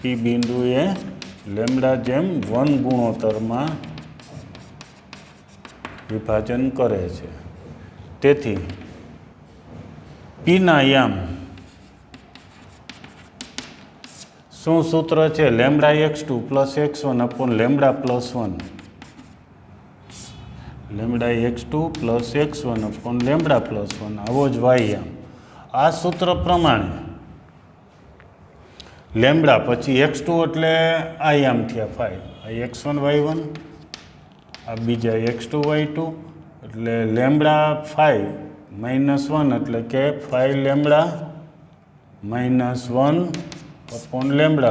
પી બિંદુએ λ/1 ગુણોત્તરમાં વિભાજન કરે છે. તેથી પીના યામ શું સૂત્ર છે? λx2 + x1 / λ + 1. λx2 + x1 / λ + 1 આવો જ વાયામ. આ સૂત્ર પ્રમાણે લેમડા પછી x2 એટલે આ યામ થયા 5, આ x1 y1, આ બીજા x2 y2 એટલે λ5 -1 એટલે કે 5 λ -1 / λ + 1.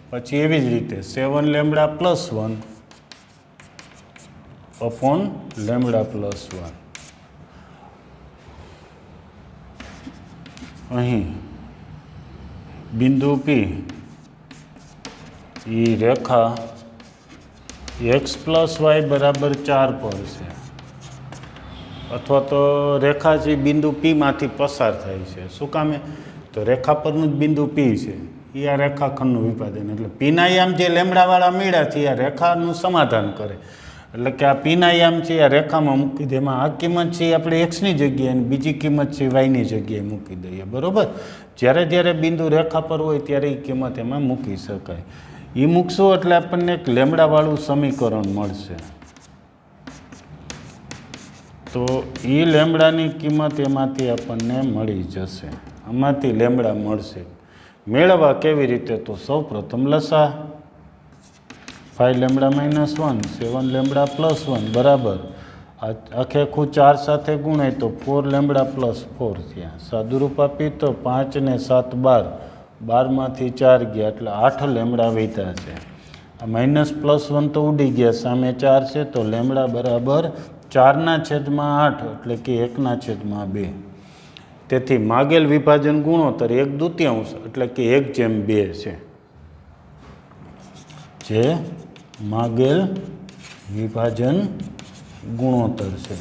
પછી એવી જ રીતે 7 λ + 1 / λ + 1. અહીં બિંદુ પી એ રેખા x + y = 4 પર છે, અથવા તો રેખા છે બિંદુ પીમાંથી પસાર થાય છે. શું કામે? તો રેખા પરનું જ બિંદુ પી છે એ આ રેખાખંડનું વિભાજન, એટલે પીના યામ જે લેમડાવાળા મળ્યા છે આ રેખાનું સમાધાન કરે. એટલે કે આ પીના યામ છે આ રેખામાં મૂકી દે. એમાં આ કિંમત છે આપણે એક્સની જગ્યાએ અને બીજી કિંમત છે વાયની જગ્યાએ મૂકી દઈએ. બરાબર? જ્યારે જ્યારે બિંદુ રેખા પર હોય ત્યારે એ કિંમત એમાં મૂકી શકાય. એ મૂકશો એટલે આપણને એક લેમડાવાળું સમીકરણ મળશે. તો એ લેમડાની કિંમત એમાંથી આપણને મળી જશે. આમાંથી લેમડા મળશે. મેળવવા કેવી રીતે? તો સૌ પ્રથમ લસા 5 λ - 1 7 λ + 1 બરાબર આખે આખું 4 સાથે ગુણાય તો 4 λ + 4 થયા. સાદુરૂપ આપી તો 5 ને 7 12, 12માંથી 4 ગયા એટલે 8 લેમડા વધ્યા છે. આ -+1 તો ઉડી ગયા, સામે 4 છે તો લેમડા બરાબર 4/8 એટલે કે 1/2. તેથી માગેલ વિભાજન ગુણોત્તર 1/2 એટલે કે 1/2 છે. જે માગેલ વિભાજન ગુણોત્તર છે.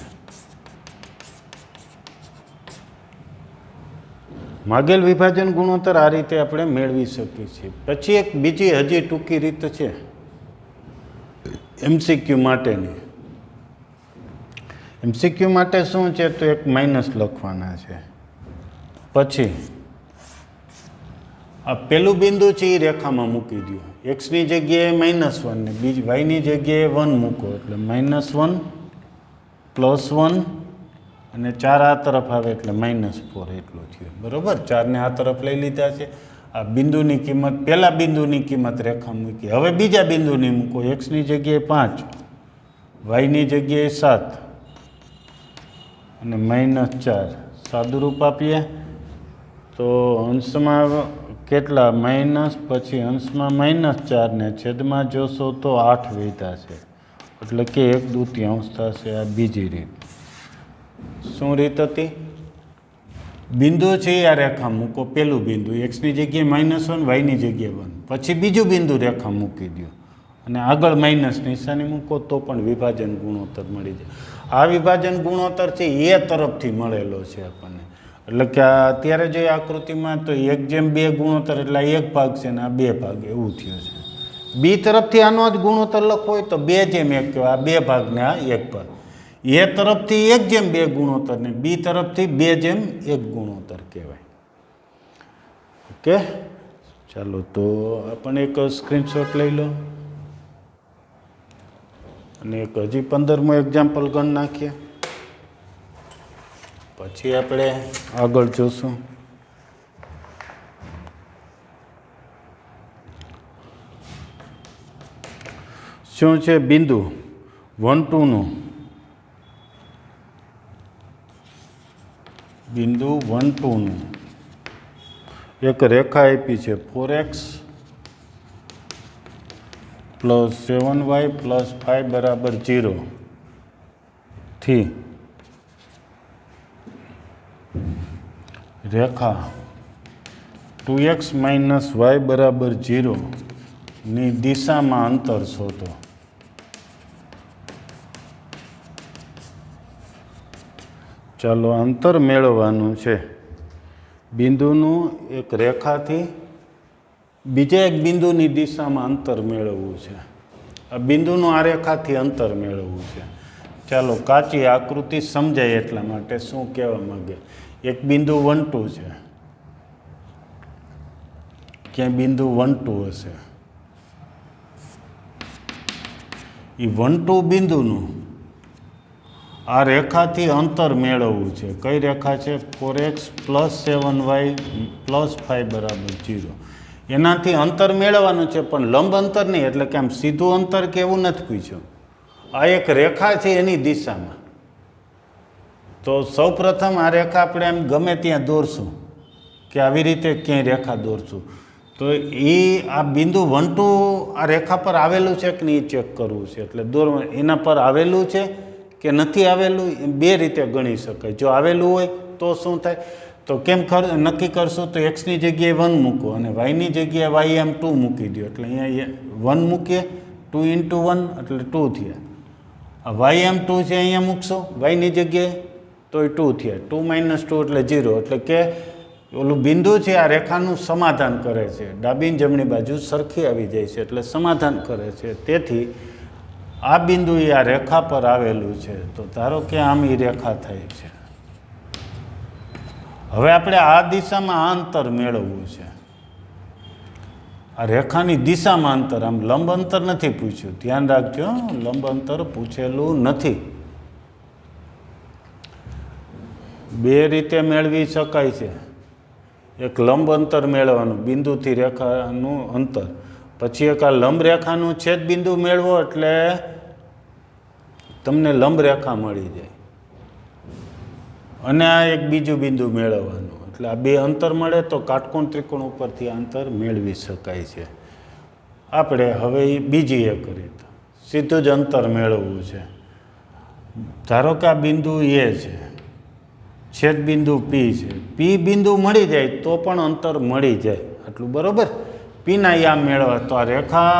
માગેલ વિભાજન ગુણોત્તર આ રીતે આપણે મેળવી શકીએ છીએ. પછી એક બીજી હજી ટૂંકી રીત છે એમસીક્યુ માટેની. એમસીક્યુ માટે શું છે તો એક માઇનસ લખવાના છે. પછી આ પેલું બિંદુ છે એ રેખામાં મૂકી દો. એક્સની જગ્યાએ -1 ને બીજી વાયની જગ્યાએ 1 મૂકો એટલે -1 +1 અને 4 આ તરફ આવે એટલે -4 એટલું થયું. બરાબર, 4ને આ તરફ લઈ લીધા છે. આ બિંદુની કિંમત, પહેલા બિંદુની કિંમત રેખા મૂકી. હવે બીજા બિંદુની મૂકો. એક્સની જગ્યાએ 5, વાયની જગ્યાએ 7 અને -4. સાદુરૂપ આપીએ તો અંશમાં કેટલા માઇનસ, પછી અંશમાં -4 ને છેદમાં જોશો તો 8 વધ્યા છે એટલે કે 1/2 થશે. આ બીજી રીત. શું રીત હતી? બિંદુ છે આ રેખા મૂકો. પેલું બિંદુ એક્સની જગ્યાએ -1, વાયની જગ્યાએ 1. પછી બીજું બિંદુ રેખા મૂકી દો અને આગળ માઇનસ નિશાની મૂકો તો પણ વિભાજન ગુણોત્તર મળી જાય. આ વિભાજન ગુણોત્તર છે એ તરફથી મળેલો છે આપણને. એટલે કે અત્યારે જે આકૃતિમાં તો 1/2 ગુણોત્તર એટલે આ 1 ભાગ છે ને આ 2 ભાગ એવું થયું છે. બી તરફથી આનો જ ગુણોત્તર લખવો હોય તો 2/1 કહેવાય. આ 2 ભાગ ને આ 1 ભાગ. એ તરફથી 1/2 ગુણોત્તર ને બી તરફથી 2/1 ગુણોત્તર કહેવાય. ઓકે, ચાલો તો આપણે એક સ્ક્રીનશોટ લઈ લો અને એક હજી 15મું એક્ઝામ્પલ ગણ નાખીએ, પછી આપણે આગળ જોશું. શું છે બિંદુ 1, 2 નું. બિંદુ 1, 2 નું એક રેખા આપી છે 4x + 7y + 5 = 0 થી રેખા 2x - y = 0 ની દિશામાં અંતર શોધો. ચાલો અંતર મેળવવાનું છે. બિંદુનું એક રેખાથી બીજા એક બિંદુની દિશામાં અંતર મેળવવું છે. આ બિંદુનું આ રેખાથી અંતર મેળવવું છે. ચાલો કાચી આકૃતિ સમજાય એટલા માટે શું કહેવા માંગે. એક બિંદુ 1, 2 છે. ક્યાંય બિંદુ 1, 2 હશે. એ 1, 2 બિંદુનું આ રેખાથી અંતર મેળવવું છે. કઈ રેખા છે? 4x + 7y + 5 = 0. એનાથી અંતર મેળવવાનું છે પણ લંબ અંતર નહીં, એટલે કે આમ સીધું અંતર કે એવું નથી પૂછ્યું. આ એક રેખા છે એની દિશામાં. તો સૌપ્રથમ આ રેખા આપણે એમ ગમે ત્યાં દોરશું કે આવી રીતે ક્યાંય રેખા દોરશું તો એ આ બિંદુ 1, 2 આ રેખા પર આવેલું છે કે નહીં ચેક કરવું છે. એટલે દોરવા એના પર આવેલું છે કે નથી આવેલું એ બે રીતે ગણી શકાય. જો આવેલું હોય તો શું થાય તો કેમ નક્કી કરશું તો એક્સની જગ્યાએ 1 મૂકો અને વાયની જગ્યાએ ym2 મૂકી દો. એટલે અહીંયા 1 મૂકીએ 2 × 1 એટલે 2 થયા. આ ym2 છે અહીંયા મૂકશો વાયની જગ્યાએ તો એ 2 થયા. 2 - 2 એટલે 0. એટલે કે ઓલું બિંદુ છે આ રેખાનું સમાધાન કરે છે. ડાબી જમણી બાજુ સરખી આવી જાય છે એટલે સમાધાન કરે છે. તેથી આ બિંદુ એ આ રેખા પર આવેલું છે. તો ધારો કે આમ એ રેખા થાય છે. હવે આપણે આ દિશામાં આ અંતર મેળવવું છે. આ રેખાની દિશામાં અંતર, આમ લંબ અંતર નથી પૂછ્યું. ધ્યાન રાખજો, લંબ અંતર પૂછેલું નથી. બે રીતે મેળવી શકાય છે. એક લંબ અંતર મેળવવાનું, બિંદુથી રેખાનું અંતર. પછી એક આ લંબ રેખાનું છેદ બિંદુ મેળવો એટલે તમને લંબ રેખા મળી જાય. અને આ એક બીજું બિંદુ મેળવવાનું એટલે આ બે અંતર મળે તો કાટકોણ ત્રિકોણ ઉપરથી અંતર મેળવી શકાય છે. આપણે હવે બીજી એક રીત, સીધું જ અંતર મેળવવું છે. ધારો કે આ બિંદુ એ છે છેદબિંદુ પી છે. પી બિંદુ મળી જાય તો પણ અંતર મળી જાય આટલું બરાબર. પીના યા મેળવવા તો આ રેખા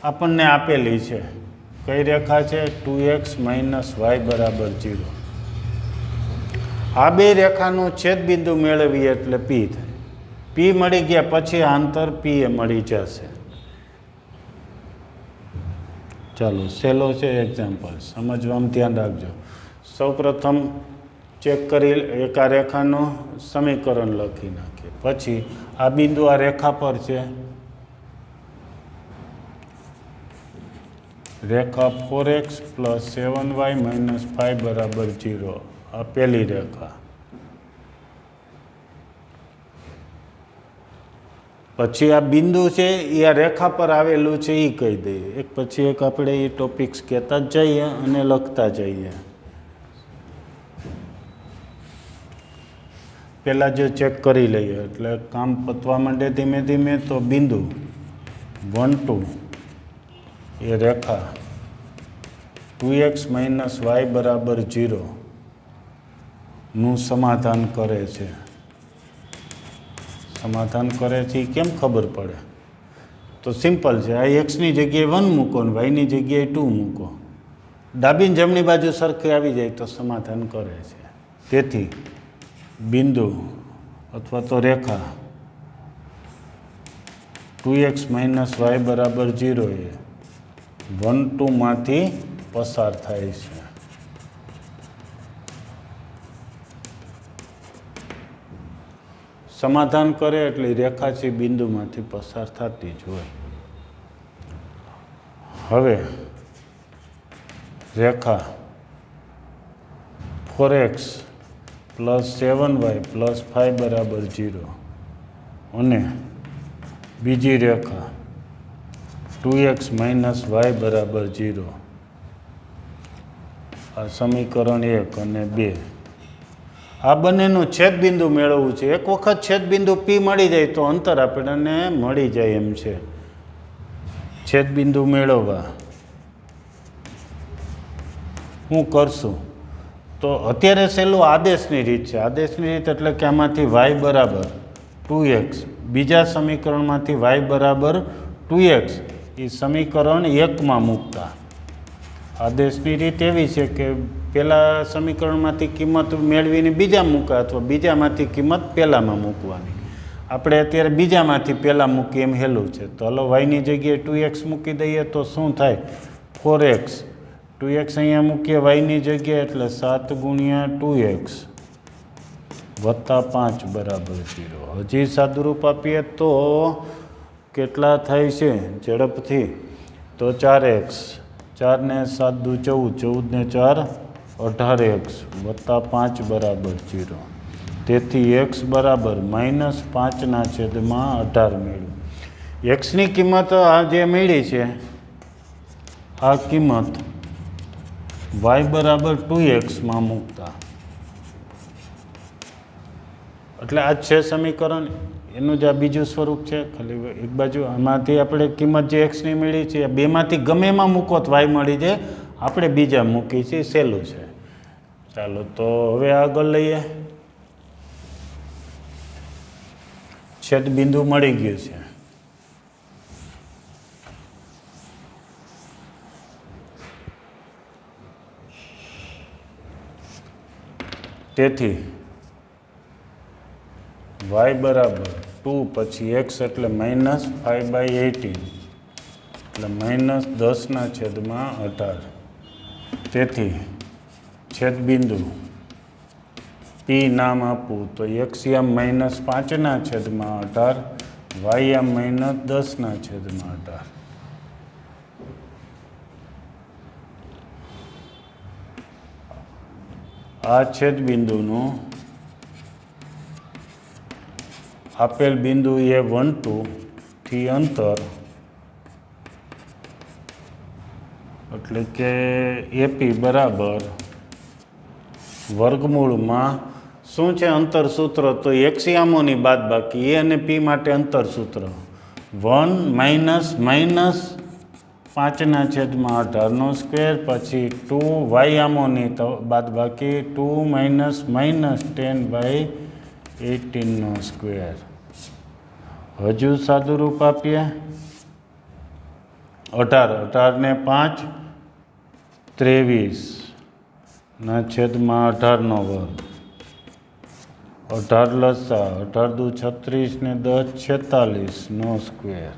આપણને આપેલી છે. કઈ રેખા છે? 2x - y = 0. આ બે રેખાનું છેદબિંદુ મેળવીએ એટલે પી થાય. પી મળી ગયા પછી આ અંતર પી એ મળી જશે. ચાલો સહેલો છે એક્ઝામ્પલ, સમજવામાં ધ્યાન રાખજો. સૌપ્રથમ ચેક કરી એક આ રેખાનું સમીકરણ લખી નાખીએ. પછી આ બિંદુ આ રેખા પર છે. રેખા 4x + 7y - 5 = 0. આ પહેલી રેખા. પછી આ બિંદુ છે એ આ રેખા પર આવેલું છે એ કહી દઈએ. એક પછી એક આપણે એ ટોપિક્સ કહેતા જ જઈએ અને લખતા જઈએ. પહેલાં જો ચેક કરી લઈએ એટલે કામ પતવા માંડે ધીમે ધીમે. તો બિંદુ 1 2 એ રેખા 2x - y = 0 નું સમાધાન કરે છે. સમાધાન કરે છે એ કેમ ખબર પડે? તો સિમ્પલ છે. આ એક્સની જગ્યાએ 1 મૂકો ને વાયની જગ્યાએ 2 મૂકો. ડાબી ને જમણી બાજુ સરખી આવી જાય તો સમાધાન કરે છે. તેથી બિંદુ અથવા તો રેખા 2x - y = 0 એ 1 2 માંથી પસાર થાય છે. સમાધાન કરે એટલે રેખા છે બિંદુમાંથી પસાર થતી જ હોય. હવે રેખા 4x + 7y + 5 = 0 અને બીજી રેખા 2x - y = 0. આ સમીકરણ 1 અને 2. આ બંનેનું છેદબિંદુ મેળવવું છે. એક વખત છેદબિંદુ પી મળી જાય તો અંતર આપણને મળી જાય એમ છે. છેદબિંદુ મેળવવા શું કરશું? તો અત્યારે સહેલું આદેશની રીત છે. આદેશની રીત એટલે કે આમાંથી y = 2x, બીજા સમીકરણમાંથી y = 2x એ સમીકરણ 1માં મૂકતા. આદેશની રીત એવી છે કે પહેલાં સમીકરણમાંથી કિંમત મેળવીને બીજા મૂકા અથવા બીજામાંથી કિંમત પહેલાંમાં મૂકવાની. આપણે અત્યારે બીજામાંથી પહેલાં મૂકીએ એમ હેલું છે. તો હલો વાયની જગ્યાએ 2x મૂકી દઈએ તો શું થાય? 4x. 2x અહીંયા મૂકીએ વાયની જગ્યાએ એટલે 7 × 2x + 5 = 0. હજી સાદુરૂપ આપીએ તો કેટલા થાય છે ઝડપથી? તો 4x. 4 ને 7 દુ 14, 14 ને 4 18x + 5 = 0. તેથી x = -5/18 મેળવ્યું. એક્સની કિંમત આ જે મળી છે આ કિંમત y = 2x માં મૂકતા. એટલે આ છે સમીકરણ. એનું જ આ બીજું સ્વરૂપ છે. ખાલી એક બાજુ આમાંથી આપણે કિંમત જે એક્સની મળી છે બેમાંથી ગમે એમાં મૂકો તો y મળી જાય. આપણે બીજા મૂકી છીએ. સહેલું છે. ચાલો તો હવે આગળ લઈએ. છેદબિંદુ મળી ગયું છે. તેથી y = 2 પછી x એટલે -5/18 એટલે -10/18. તેથી છેદબિંદુ P નામ આપવું તો x આમ -5/18, y આમ -10/18. આ છેદબિંદુનું આપેલ બિંદુ એ 1 2 થી અંતર એટલે કે AP બરાબર વર્ગમૂળમાં શું છે અંતર સૂત્ર? તો એક્સિયામોની બાદબાકી. એ અને પી માટે અંતર સૂત્ર 1 - 5/18 સ્ક્વેર, પછી 2 વાયામોની તો બાદ બાકી 2 માઇનસ 10/18 સ્ક્વેર. હજુ સાદુરૂપ આપીએ. 18 ને 5 23/18 વર્ગ. 18 લસા 18 દુ 36 ને 10 46 સ્ક્વેર.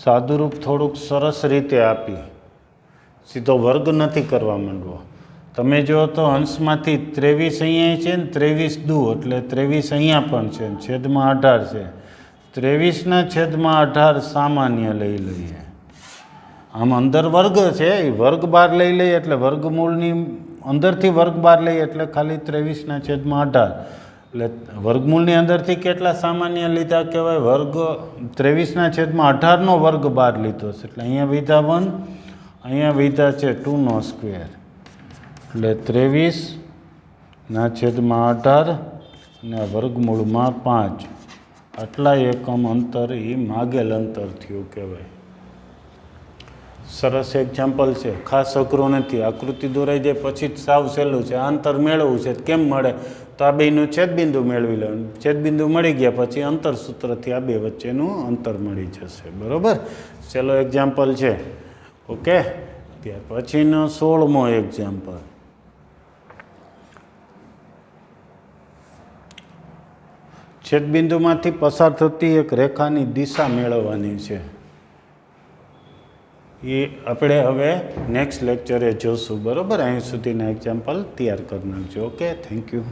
સાદુરૂપ થોડુંક સરસ રીતે આપી, સીધો વર્ગ નથી કરવા માંડવો. તમે જો તો અંશમાંથી 23 અહીંયા છે ને 23 દુ એટલે 23 અહીંયા પણ છે, છેદમાં 18 છે. 23/18 સામાન્ય લઈ લઈએ. આમ અંદર વર્ગ છે, એ વર્ગ બાર લઈ લઈએ એટલે વર્ગમૂળની અંદરથી વર્ગ બાર લઈએ એટલે ખાલી 23/18. એટલે વર્ગમૂળની અંદરથી કેટલા સામાન્ય લીધા કહેવાય? વર્ગ 23/18 વર્ગ બાર લીધો છે એટલે અહીંયા વિધા 1, અહીંયા વિધા છે 2 સ્ક્વેર. એટલે 23/18 અને વર્ગમૂળમાં 5. આટલા એકમ અંતર એ માગેલ અંતર થયું કહેવાય. સરસ એક્ઝામ્પલ છે, ખાસ અઘરું નથી. આકૃતિ દોરાઈ જાય પછી જ સાવ સહેલું છે. આ અંતર મેળવવું છે કેમ મળે? તો આ બેનું છેદબિંદુ મેળવી લેવાનું. છેદબિંદુ મળી ગયા પછી અંતર સૂત્રથી આ બે વચ્ચેનું અંતર મળી જશે. બરાબર, સહેલો એક્ઝામ્પલ છે. ઓકે, ત્યાર પછીનો 16મો એક્ઝામ્પલ. છેદબિંદુમાંથી પસાર થતી એક રેખાની દિશા મેળવવાની છે. એ આપણે હવે નેક્સ્ટ લેક્ચરે જોશું. બરાબર, અહીં સુધીના એક્ઝામ્પલ તૈયાર કરી નાખજો. Okay, thank you.